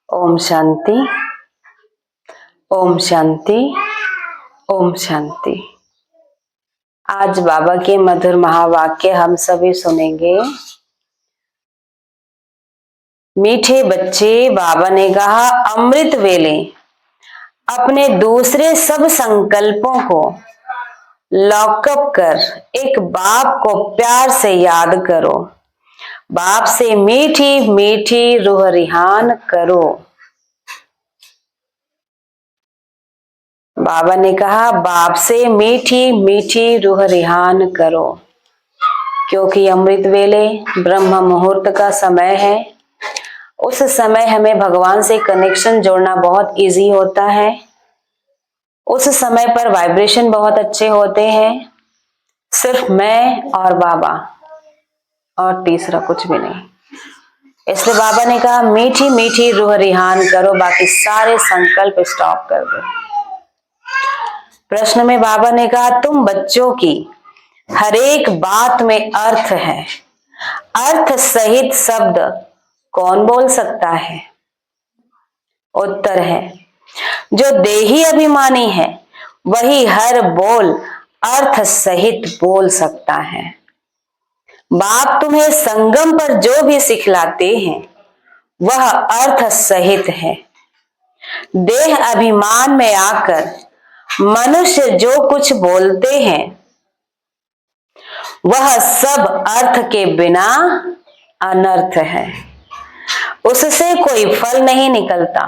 ओम शांति, ओम शांति, ओम शांति। आज बाबा के मधुर महावाक्य हम सभी सुनेंगे। मीठे बच्चे, बाबा ने कहा अमृत वेले अपने दूसरे सब संकल्पों को लॉकअप कर एक बाप को प्यार से याद करो, बाप से मीठी मीठी रूह रिहान करो। बाबा ने कहा बाप से मीठी मीठी रूह रिहान करो, क्योंकि अमृत वेले ब्रह्म मुहूर्त का समय है। उस समय हमें भगवान से कनेक्शन जोड़ना बहुत इजी होता है। उस समय पर वाइब्रेशन बहुत अच्छे होते हैं। सिर्फ मैं और बाबा और तीसरा कुछ भी नहीं। इसलिए बाबा ने कहा मीठी मीठी रूह रिहान करो, बाकी सारे संकल्प स्टॉप कर दो। प्रश्न में बाबा ने कहा तुम बच्चों की हर एक बात में अर्थ है, अर्थ सहित शब्द कौन बोल सकता है? उत्तर है जो देही अभिमानी है वही हर बोल अर्थ सहित बोल सकता है। बाप तुम्हें संगम पर जो भी सिखलाते हैं वह अर्थ सहित है। देह अभिमान में आकर मनुष्य जो कुछ बोलते हैं वह सब अर्थ के बिना अनर्थ है, उससे कोई फल नहीं निकलता।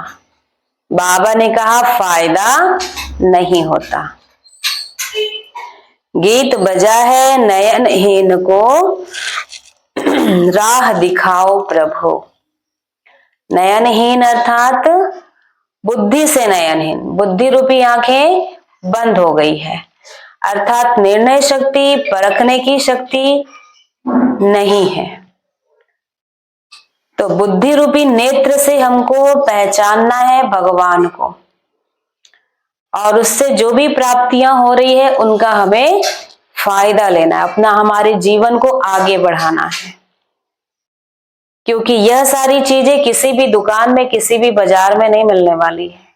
बाबा ने कहा फायदा नहीं होता। गीत बजा है नयनहीन को राह दिखाओ प्रभु। नयनहीन अर्थात बुद्धि से नयनहीन, बुद्धि रूपी आंखें बंद हो गई है, अर्थात निर्णय शक्ति, परखने की शक्ति नहीं है। तो बुद्धि रूपी नेत्र से हमको पहचानना है भगवान को, और उससे जो भी प्राप्तियां हो रही है उनका हमें फायदा लेना है, अपना हमारे जीवन को आगे बढ़ाना है। क्योंकि यह सारी चीजें किसी भी दुकान में, किसी भी बाजार में नहीं मिलने वाली है।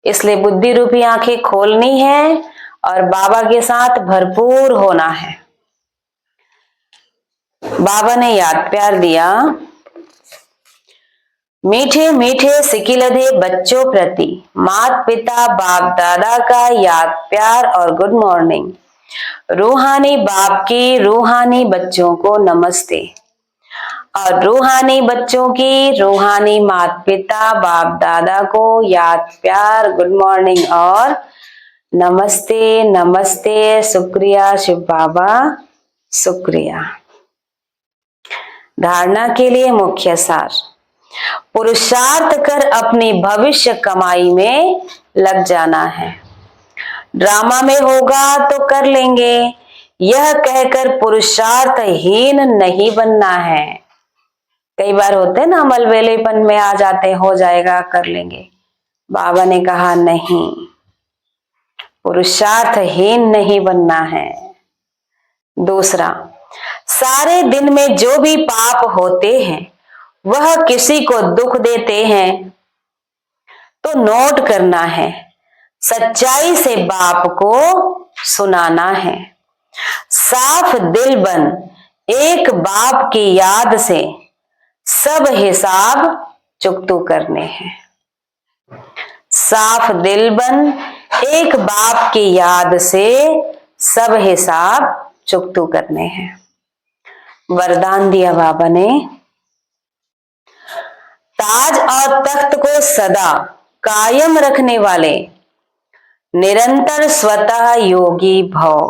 इसलिए बुद्धि रूपी आंखें खोलनी है और बाबा के साथ भरपूर होना है। बाबा ने याद प्यार दिया, मीठे मीठे सिकिलधे बच्चों प्रति माता पिता बाप दादा का याद प्यार और गुड मॉर्निंग। रूहानी बाप की रूहानी बच्चों को नमस्ते, और रूहानी बच्चों की रूहानी माता पिता बाप दादा को याद प्यार गुड मॉर्निंग और नमस्ते नमस्ते। शुक्रिया शिव बाबा, शुक्रिया। धारणा के लिए मुख्य सार, पुरुषार्थ कर अपनी भविष्य कमाई में लग जाना है। ड्रामा में होगा तो कर लेंगे, यह कहकर पुरुषार्थहीन नहीं बनना है। कई बार होते हैं ना, मलबेलेपन में आ जाते, हो जाएगा कर लेंगे। बाबा ने कहा नहीं, पुरुषार्थहीन नहीं बनना है। दूसरा, सारे दिन में जो भी पाप होते हैं वह किसी को दुख देते हैं तो नोट करना है, सच्चाई से बाप को सुनाना है। साफ दिल बन एक बाप की याद से सब हिसाब चुकतू करने हैं। साफ दिल बन एक बाप की याद से सब हिसाब चुकतू करने हैं। वरदान दिया बाबा ने, ताज और तख्त को सदा कायम रखने वाले निरंतर स्वतः योगी भव।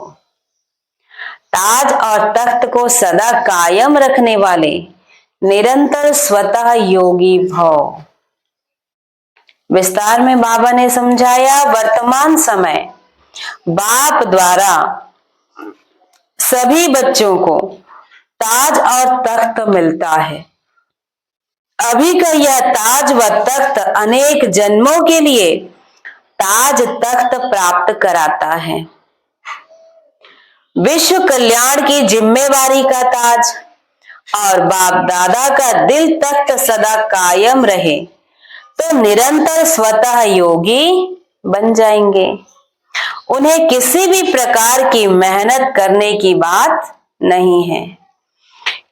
ताज और तख्त को सदा कायम रखने वाले निरंतर स्वतः योगी भव। विस्तार में बाबा ने समझाया, वर्तमान समय बाप द्वारा सभी बच्चों को ताज और तख्त मिलता है। अभी का यह ताज व तख्त अनेक जन्मों के लिए ताज तख्त प्राप्त कराता है। विश्व कल्याण की जिम्मेवारी का ताज और बाप दादा का दिल तख्त सदा कायम रहे, तो निरंतर स्वतः योगी बन जाएंगे। उन्हें किसी भी प्रकार की मेहनत करने की बात नहीं है,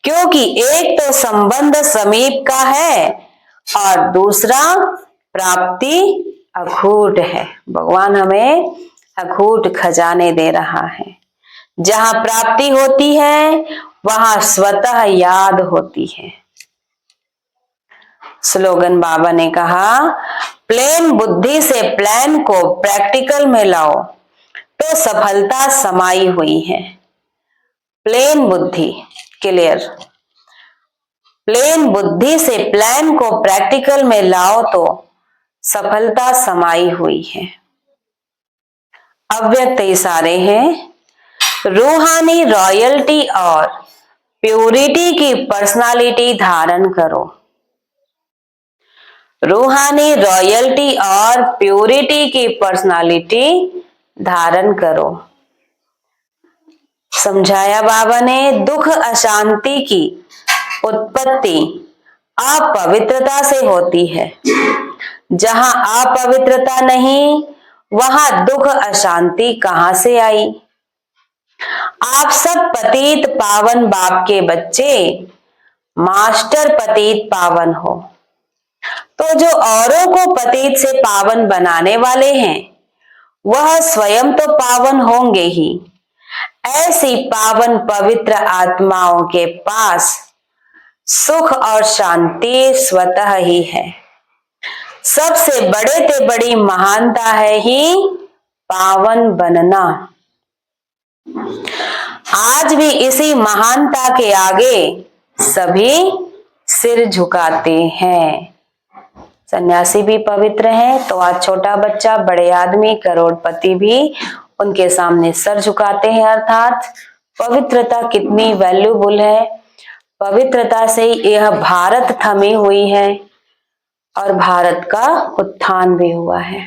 क्योंकि एक तो संबंध समीप का है और दूसरा प्राप्ति अखूट है। भगवान हमें अखूट खजाने दे रहा है। जहां प्राप्ति होती है वहां स्वतः याद होती है। स्लोगन बाबा ने कहा, प्लेन बुद्धि से प्लान को प्रैक्टिकल में लाओ तो सफलता समाई हुई है। प्लेन बुद्धि, क्लियर। प्लेन बुद्धि से प्लान को प्रैक्टिकल में लाओ तो सफलता समाई हुई है। अव्यक्त इशारे हैं, रूहानी रॉयल्टी और प्योरिटी की पर्सनालिटी धारण करो। रूहानी रॉयल्टी और प्योरिटी की पर्सनालिटी धारण करो। समझाया बाबा ने, दुख अशांति की उत्पत्ति अपवित्रता से होती है। जहां अपवित्रता नहीं वहां दुख अशांति कहां से आई। आप सब पतित पावन बाप के बच्चे मास्टर पतित पावन हो, तो जो औरों को पतित से पावन बनाने वाले हैं वह स्वयं तो पावन होंगे ही। ऐसी पावन पवित्र आत्माओं के पास सुख और शांति स्वतः ही है। सबसे बड़े से बड़ी महानता है ही पावन बनना। आज भी इसी महानता के आगे सभी सिर झुकाते हैं। सन्यासी भी पवित्र है तो आज छोटा बच्चा, बड़े आदमी, करोड़पति भी उनके सामने सर झुकाते हैं। अर्थात पवित्रता कितनी वैल्यूबल है। पवित्रता से यह भारत थमी हुई है और भारत का उत्थान भी हुआ है।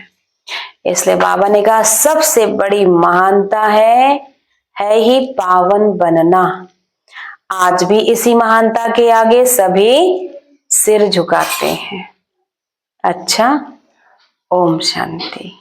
इसलिए बाबा ने कहा सबसे बड़ी महानता है ही पावन बनना। आज भी इसी महानता के आगे सभी सिर झुकाते हैं। अच्छा, ओम शांति।